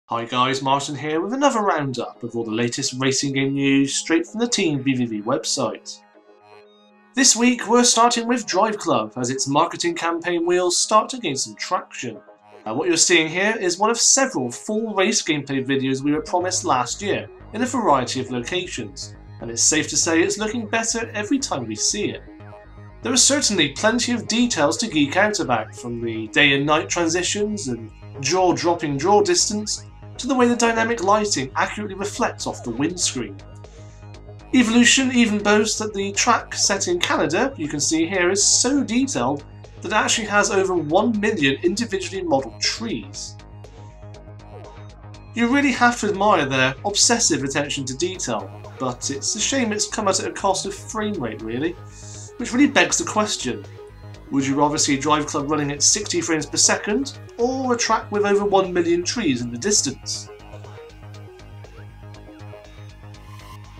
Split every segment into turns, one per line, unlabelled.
Hi guys, Martin here with another roundup of all the latest racing game news straight from the Team BVV website. This week we're starting with Driveclub as its marketing campaign wheels start to gain some traction. What you're seeing here is one of several full race gameplay videos we were promised last year in a variety of locations, and it's safe to say it's looking better every time we see it. There are certainly plenty of details to geek out about, from the day and night transitions and jaw-dropping draw distance to the way the dynamic lighting accurately reflects off the windscreen. Evolution even boasts that the track set in Canada, you can see here, is so detailed that it actually has over 1 million individually modelled trees. You really have to admire their obsessive attention to detail, but it's a shame it's come at a cost of frame rate really, which really begs the question: would you rather see Driveclub running at 60 frames per second, or a track with over 1 million trees in the distance?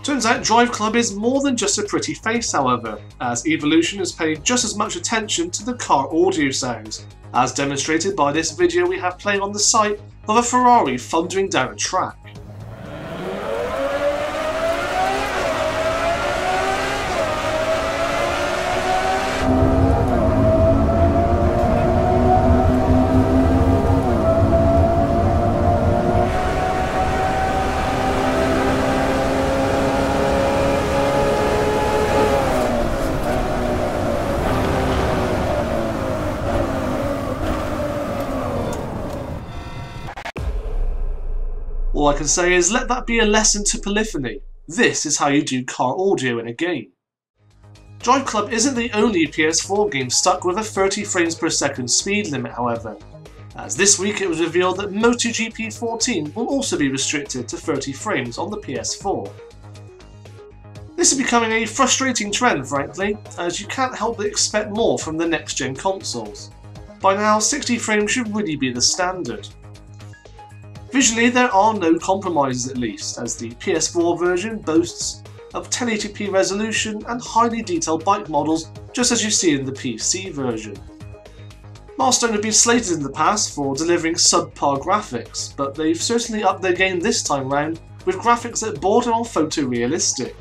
Turns out Driveclub is more than just a pretty face, however, as Evolution has paid just as much attention to the car audio sounds, as demonstrated by this video we have playing on the site of a Ferrari thundering down a track. All I can say is let that be a lesson to polyphony. This is how you do car audio in a game. Driveclub isn't the only PS4 game stuck with a 30 frames per second speed limit, however, as this week it was revealed that MotoGP 14 will also be restricted to 30 frames on the PS4. This is becoming a frustrating trend, frankly, as you can't help but expect more from the next-gen consoles. By now, 60 frames should really be the standard. Visually, there are no compromises, at least, as the PS4 version boasts of 1080p resolution and highly detailed bike models, just as you see in the PC version. Milestone have been slated in the past for delivering subpar graphics, but they've certainly upped their game this time round with graphics that border on photorealistic.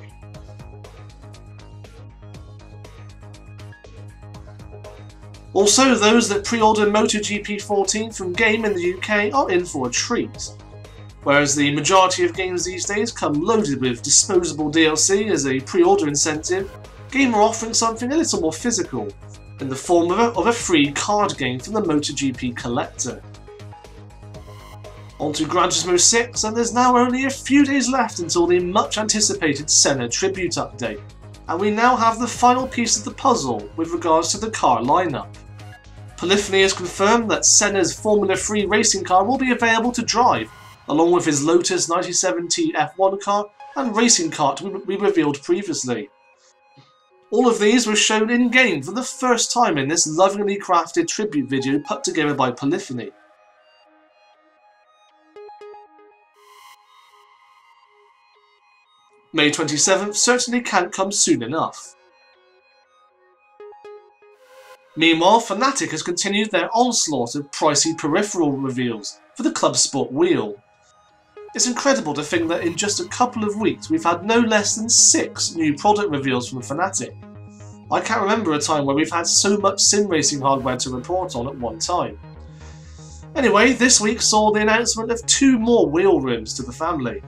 Also, those that pre-order MotoGP 14 from Game in the UK are in for a treat. Whereas the majority of games these days come loaded with disposable DLC as a pre-order incentive, Game are offering something a little more physical, in the form of a free card game from the MotoGP collector. On to Gran Turismo 6, and there's now only a few days left until the much anticipated Senna tribute update, and we now have the final piece of the puzzle with regards to the car lineup. Polyphony has confirmed that Senna's Formula 3 racing car will be available to drive, along with his Lotus 97T F1 car and racing kart we revealed previously. All of these were shown in-game for the first time in this lovingly crafted tribute video put together by Polyphony. May 27th certainly can't come soon enough. Meanwhile, Fnatic has continued their onslaught of pricey peripheral reveals for the Club Sport wheel. It's incredible to think that in just a couple of weeks we've had no less than 6 new product reveals from Fnatic. I can't remember a time where we've had so much sim racing hardware to report on at one time. Anyway, this week saw the announcement of 2 more wheel rims to the family.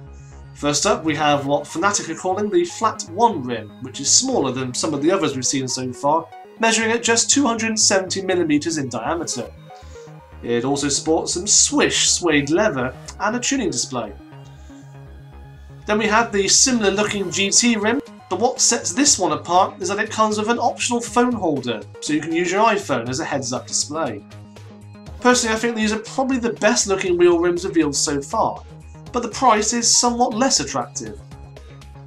First up, we have what Fnatic are calling the Flat 1 rim, which is smaller than some of the others we've seen so far, measuring at just 270mm in diameter. It also sports some swish suede leather and a tuning display. Then we have the similar looking GT rim, but what sets this one apart is that it comes with an optional phone holder, so you can use your iPhone as a heads-up display. Personally, I think these are probably the best looking wheel rims revealed so far, but the price is somewhat less attractive.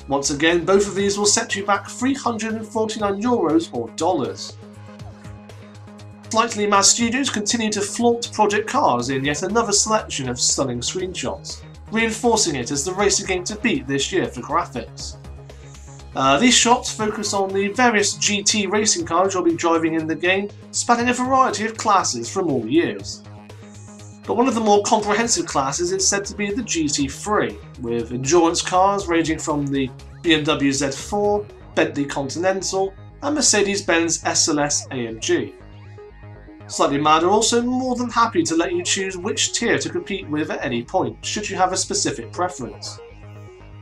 Once again, both of these will set you back €349 or dollars. Slightly Mad Studios continue to flaunt Project Cars in yet another selection of stunning screenshots, reinforcing it as the racing game to beat this year for graphics. These shots focus on the various GT racing cars you'll be driving in the game, spanning a variety of classes from all years. But one of the more comprehensive classes is said to be the GT3, with endurance cars ranging from the BMW Z4, Bentley Continental, and Mercedes-Benz SLS AMG. Slightly Mad are also more than happy to let you choose which tier to compete with at any point, should you have a specific preference.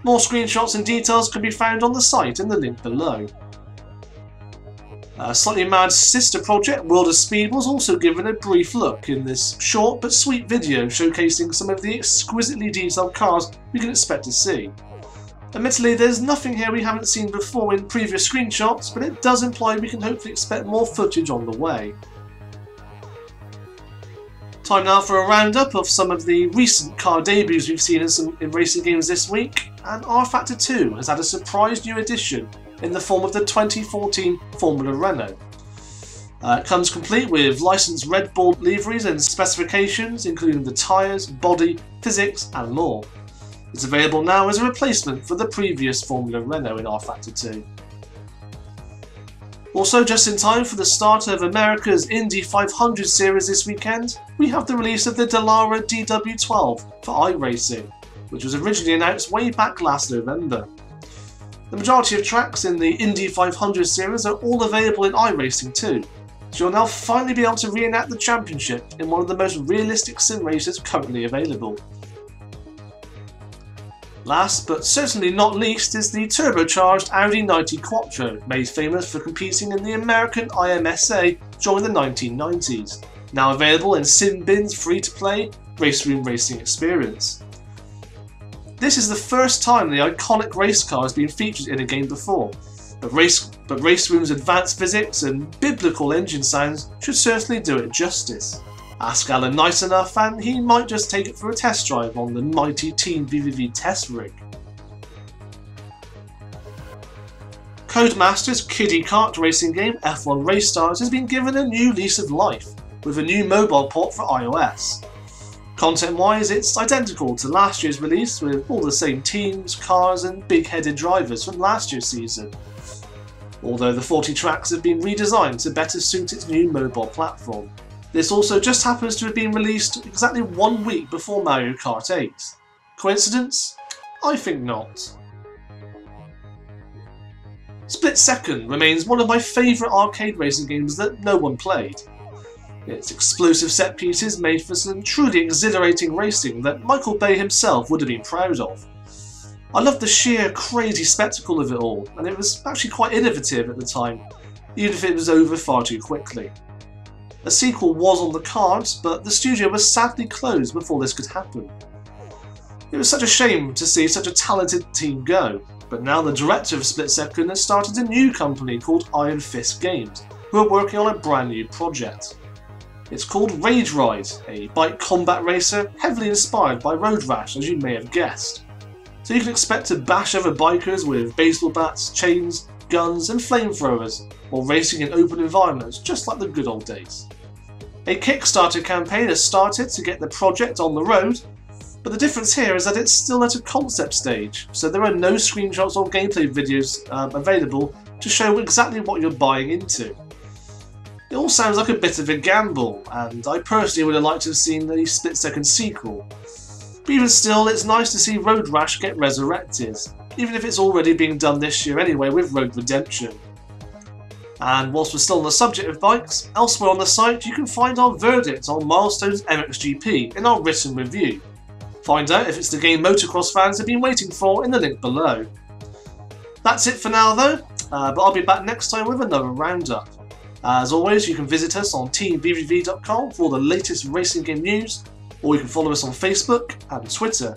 More screenshots and details can be found on the site in the link below. Slightly Mad's sister project, World of Speed, was also given a brief look in this short but sweet video showcasing some of the exquisitely detailed cars we can expect to see. Admittedly, there's nothing here we haven't seen before in previous screenshots, but it does imply we can hopefully expect more footage on the way. Time now for a roundup of some of the recent car debuts we've seen in racing games this week, and R-Factor 2 has had a surprise new addition in the form of the 2014 Formula Renault. It comes complete with licensed Red Bull liveries and specifications, including the tyres, body, physics and more. It's available now as a replacement for the previous Formula Renault in R-Factor 2. Also, just in time for the start of America's Indy 500 series this weekend, we have the release of the Dallara DW12 for iRacing, which was originally announced way back last November. The majority of tracks in the Indy 500 series are all available in iRacing too, so you'll now finally be able to reenact the championship in one of the most realistic sim races currently available. Last but certainly not least is the turbocharged Audi 90 Quattro, made famous for competing in the American IMSA during the 1990s, now available in SimBin's free-to-play race room racing experience. This is the first time the iconic race car has been featured in a game before, but Race Room's advanced physics and biblical engine sounds should certainly do it justice. Ask Alan nice enough and he might just take it for a test drive on the mighty Team VVV test rig. Codemasters' kiddie kart racing game F1 Race Stars has been given a new lease of life, with a new mobile port for iOS. Content-wise, it's identical to last year's release, with all the same teams, cars and big-headed drivers from last year's season, although the 40 tracks have been redesigned to better suit its new mobile platform. This also just happens to have been released exactly 1 week before Mario Kart 8. Coincidence? I think not. Split Second remains one of my favourite arcade racing games that no one played. Its explosive set pieces made for some truly exhilarating racing that Michael Bay himself would have been proud of. I loved the sheer crazy spectacle of it all, and it was actually quite innovative at the time, even if it was over far too quickly. A sequel was on the cards, but the studio was sadly closed before this could happen. It was such a shame to see such a talented team go, but now the director of Split Second has started a new company called Iron Fist Games, who are working on a brand new project. It's called Rage Ride, a bike combat racer heavily inspired by Road Rash, as you may have guessed. So you can expect to bash other bikers with baseball bats, chains, guns and flamethrowers, while racing in open environments just like the good old days. A Kickstarter campaign has started to get the project on the road, but the difference here is that it's still at a concept stage, so there are no screenshots or gameplay videos available to show exactly what you're buying into. It all sounds like a bit of a gamble, and I personally would have liked to have seen the Split Second sequel. But even still, it's nice to see Road Rash get resurrected, even if it's already being done this year anyway with Road Redemption. And whilst we're still on the subject of bikes, elsewhere on the site you can find our verdict on Milestone's MXGP in our written review. Find out if it's the game motocross fans have been waiting for in the link below. That's it for now though, but I'll be back next time with another roundup. As always, you can visit us on teamvvv.com for all the latest racing game news, or you can follow us on Facebook and Twitter